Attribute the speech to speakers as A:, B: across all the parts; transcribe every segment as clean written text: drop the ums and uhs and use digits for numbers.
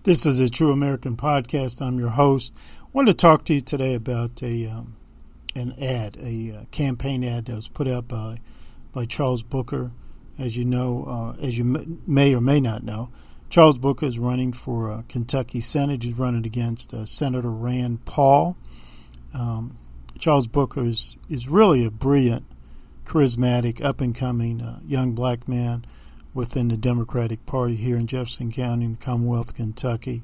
A: This is a True American podcast. I'm your host. I wanted to talk to you today about an ad, a campaign ad that was put out by Charles Booker. As you know, as you may or may not know, Charles Booker is running for Kentucky Senate. He's running against Senator Rand Paul. Charles Booker is really a brilliant, charismatic, up-and-coming young black man within the Democratic Party here in Jefferson County, in the Commonwealth of Kentucky.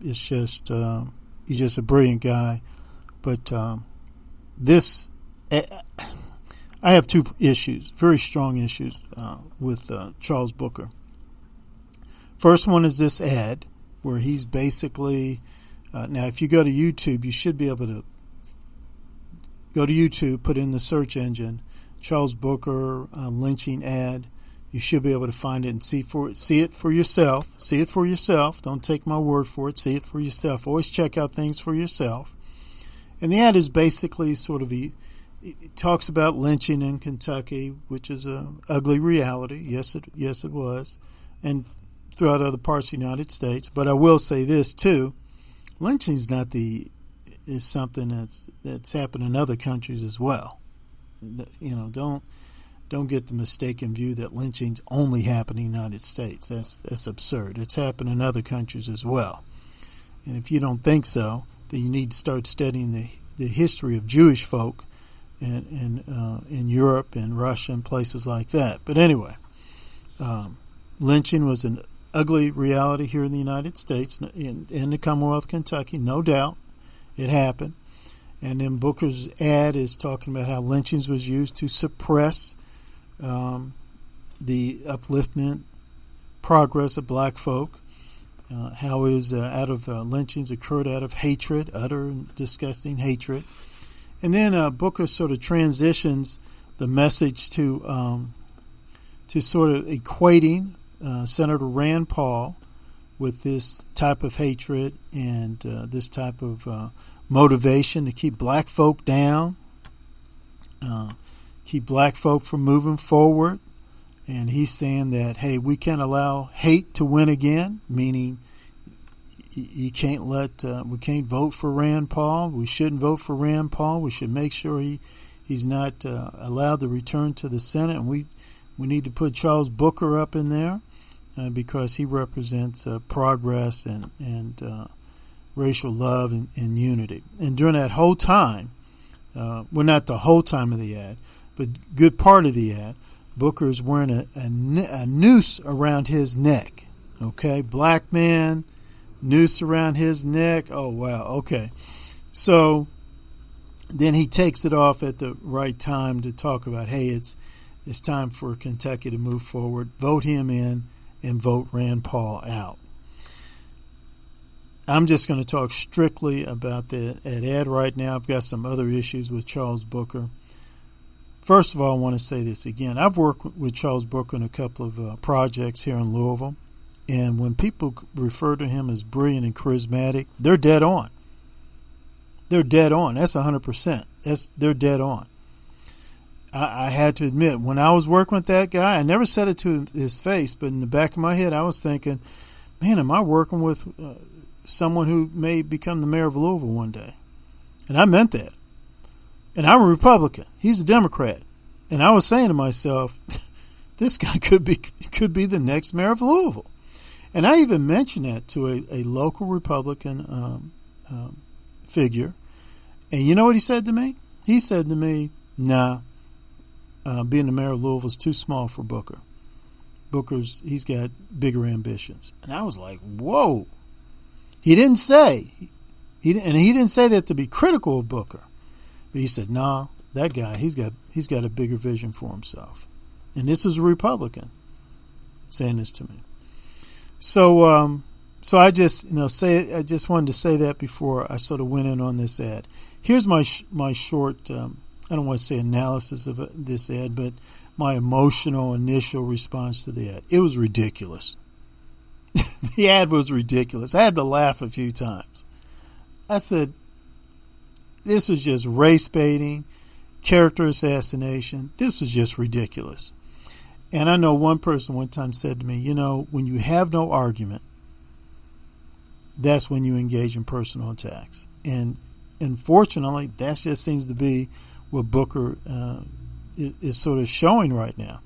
A: He's just a brilliant guy. But I have two issues, very strong issues with Charles Booker. First one is this ad where he's basically, now if you go to YouTube, you should be able to go to YouTube, put in the search engine, Charles Booker lynching ad. You should be able to find it and see it for yourself. See it for yourself. Don't take my word for it. See it for yourself. Always check out things for yourself. And the ad is basically it talks about lynching in Kentucky, which is an ugly reality. Yes, it was, and throughout other parts of the United States. But I will say this too: lynching is something that's happened in other countries as well. Don't get the mistaken view that lynchings only happen in the United States. That's absurd. It's happened in other countries as well. And if you don't think so, then you need to start studying the history of Jewish folk in Europe and Russia and places like that. But anyway, lynching was an ugly reality here in the United States, in the Commonwealth of Kentucky, no doubt. It happened. And then Booker's ad is talking about how lynchings was used to suppress the upliftment progress of black folk, how is lynchings occurred out of hatred, utter and disgusting hatred. And then Booker sort of transitions the message to sort of equating Senator Rand Paul with this type of hatred and this type of motivation to keep black folk down, keep black folk from moving forward. And he's saying that, hey, we can't allow hate to win again, meaning we can't vote for Rand Paul. We shouldn't vote for Rand Paul. We should make sure he's not allowed to return to the Senate. And we need to put Charles Booker up in there because he represents progress and racial love and unity. And during that whole time, not the whole time of the ad, but good part of the ad, Booker is wearing a noose around his neck. Okay, black man, noose around his neck. Oh, wow. Okay. So then he takes it off at the right time to talk about, hey, it's time for Kentucky to move forward. Vote him in and vote Rand Paul out. I'm just going to talk strictly about that ad right now. I've got some other issues with Charles Booker. First of all, I want to say this again. I've worked with Charles Booker on a couple of projects here in Louisville, and when people refer to him as brilliant and charismatic, they're dead on. They're dead on. That's 100%. They're dead on. I had to admit, when I was working with that guy, I never said it to his face, but in the back of my head, I was thinking, man, am I working with someone who may become the mayor of Louisville one day? And I meant that. And I'm a Republican. He's a Democrat. And I was saying to myself, this guy could be the next mayor of Louisville. And I even mentioned that to a local Republican figure. And you know what he said to me? He said to me, nah, being the mayor of Louisville is too small for Booker. He's got bigger ambitions. And I was like, whoa. He didn't say that to be critical of Booker. But he said, no, that guy, he's got a bigger vision for himself. And this is a Republican saying this to me. So I just I just wanted to say that before I sort of went in on this ad. Here's my short, I don't want to say analysis of this ad, but my emotional initial response to the ad. It was ridiculous. The ad was ridiculous. I had to laugh a few times. I said, this was just race baiting, character assassination. This was just ridiculous. And I know one person one time said to me, when you have no argument, that's when you engage in personal attacks. And unfortunately, that just seems to be what Booker is sort of showing right now.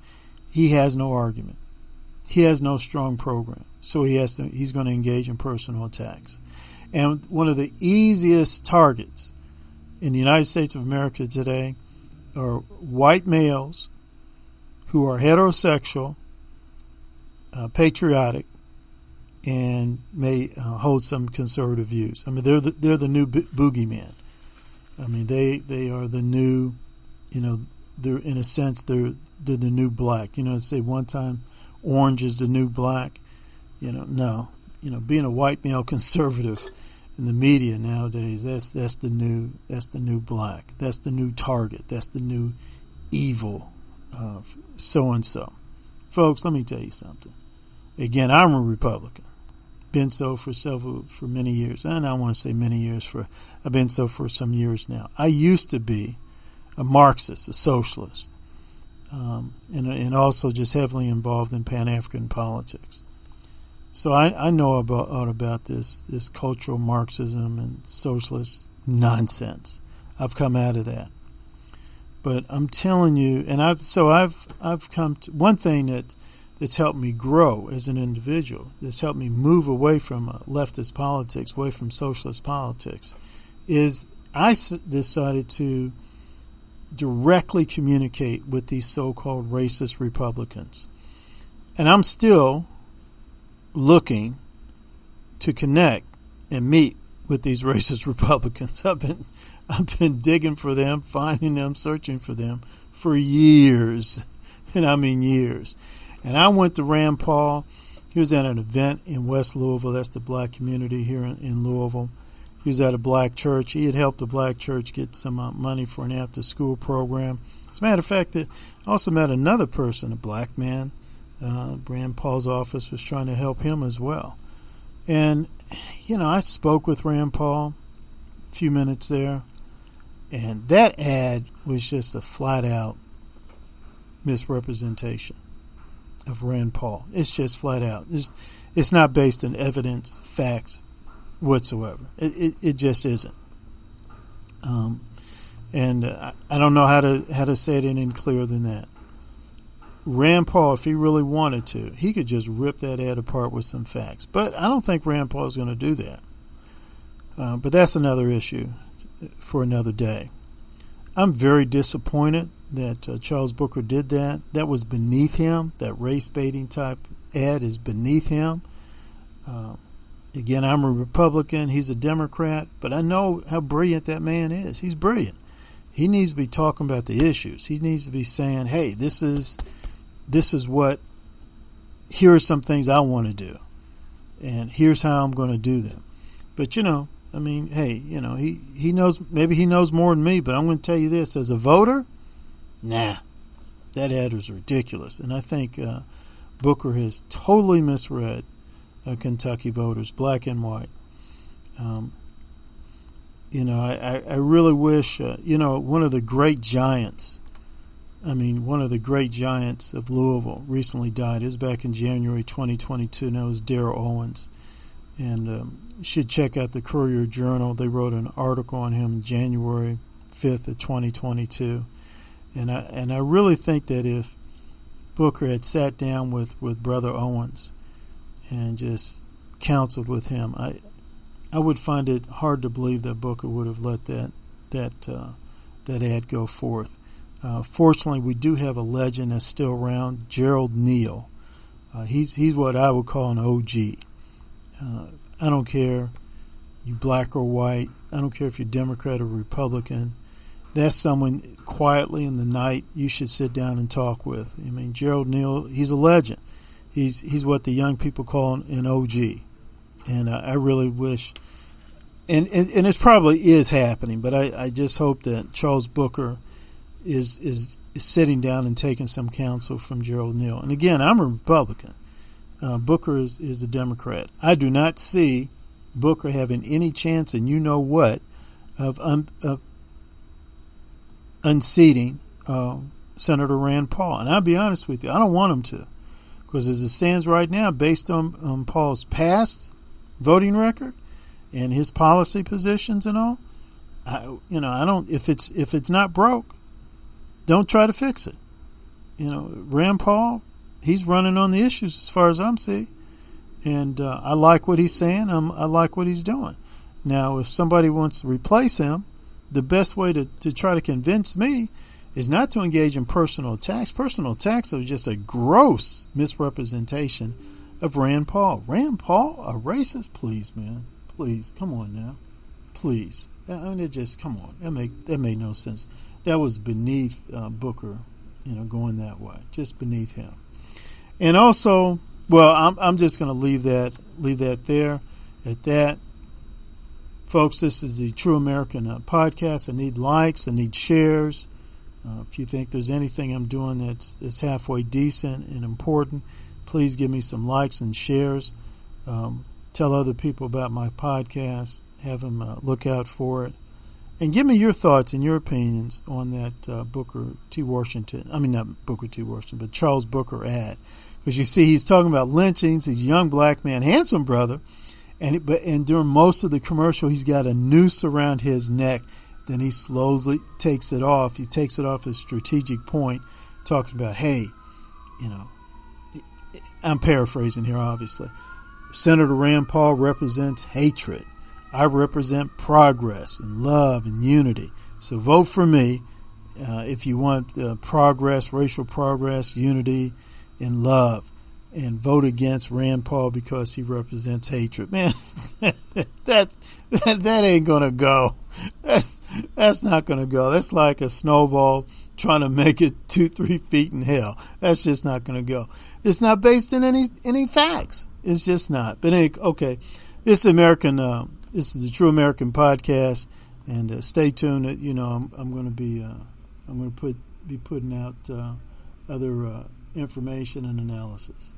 A: He has no argument. He has no strong program. So he's going to engage in personal attacks. And one of the easiest targets in the United States of America today are white males who are heterosexual, patriotic, and may hold some conservative views. I mean, they're the new boogeyman. I mean, they are the new, they're in a sense they're the new black. Say one time orange is the new black. No. Being a white male conservative in the media nowadays, that's the new black. That's the new target. That's the new evil so and so. Folks, let me tell you something. Again, I'm a Republican. Been so for many years, and I want to say many years. I've been so for some years now. I used to be a Marxist, a socialist, and also just heavily involved in Pan-African politics. So I know about this cultural Marxism and socialist nonsense. I've come out of that, but I'm telling you, and I've come to one thing that's helped me grow as an individual, that's helped me move away from leftist politics, away from socialist politics, is I decided to directly communicate with these so-called racist Republicans. And I'm still looking to connect and meet with these racist Republicans. I've been digging for them, finding them, searching for them for years. And I mean years. And I went to Rand Paul. He was at an event in West Louisville. That's the black community here in Louisville. He was at a black church. He had helped a black church get some money for an after-school program. As a matter of fact, I also met another person, a black man. Rand Paul's office was trying to help him as well. And, I spoke with Rand Paul a few minutes there. And that ad was just a flat-out misrepresentation of Rand Paul. It's just flat out. It's not based on evidence, facts whatsoever. It just isn't. And I don't know how to say it any clearer than that. Rand Paul, if he really wanted to, he could just rip that ad apart with some facts. But I don't think Rand Paul is going to do that. But that's another issue for another day. I'm very disappointed that Charles Booker did that. That was beneath him. That race-baiting type ad is beneath him. Again, I'm a Republican. He's a Democrat. But I know how brilliant that man is. He's brilliant. He needs to be talking about the issues. He needs to be saying, hey, this is what, here are some things I want to do. And here's how I'm going to do them. But, hey, he knows, maybe he knows more than me, but I'm going to tell you this. As a voter, nah, that ad was ridiculous. And I think Booker has totally misread Kentucky voters, black and white. I really wish, one of the great giants of Louisville recently died. It was back in January 2022, and that was Darrell Owens. And you should check out the Courier-Journal. They wrote an article on him January 5th of 2022. And I really think that if Booker had sat down with Brother Owens and just counseled with him, I would find it hard to believe that Booker would have let that ad go forth. Fortunately, we do have a legend that's still around, Gerald Neal. He's what I would call an OG. I don't care you black or white. I don't care if you're Democrat or Republican. That's someone quietly in the night you should sit down and talk with. I mean, Gerald Neal, he's a legend. He's what the young people call an OG. And I really wish, and it probably is happening, but I just hope that Charles Booker is sitting down and taking some counsel from Gerald Neal. And again, I'm a Republican. Booker is a Democrat. I do not see Booker having any chance, and you know what, of unseating Senator Rand Paul. And I'll be honest with you, I don't want him to. Because as it stands right now, based on Paul's past voting record, and his policy positions and all, I don't. If it's not broke, don't try to fix it. Rand Paul, he's running on the issues as far as I'm seeing, and I like what he's saying. I like what he's doing. Now, if somebody wants to replace him, the best way to try to convince me is not to engage in personal attacks. Personal attacks are just a gross misrepresentation of Rand Paul. Rand Paul, a racist? Please, man. Please, come on now. Please. Come on. That made no sense. That was beneath Booker, going that way. Just beneath him. And also, well, I'm just going to leave that there at that. Folks, this is the True American podcast. I need likes. I need shares. If you think there's anything I'm doing that's halfway decent and important, please give me some likes and shares. Tell other people about my podcast. Have them look out for it. And give me your thoughts and your opinions on that Booker T. Washington. I mean, not Booker T. Washington, but Charles Booker ad. Because you see, he's talking about lynchings. He's a young black man, handsome brother. And during most of the commercial, he's got a noose around his neck. Then he slowly takes it off. He takes it off at a strategic point, talking about, hey, I'm paraphrasing here, obviously. Senator Rand Paul represents hatred. I represent progress and love and unity. So vote for me if you want progress, racial progress, unity, and love. And vote against Rand Paul because he represents hatred. Man, that ain't gonna go. That's not gonna go. That's like a snowball trying to make it 2-3 feet in hell. That's just not gonna go. It's not based in any facts. It's just not. But anyway, okay, this is the True American podcast, and stay tuned. I'm going to be putting out other information and analysis.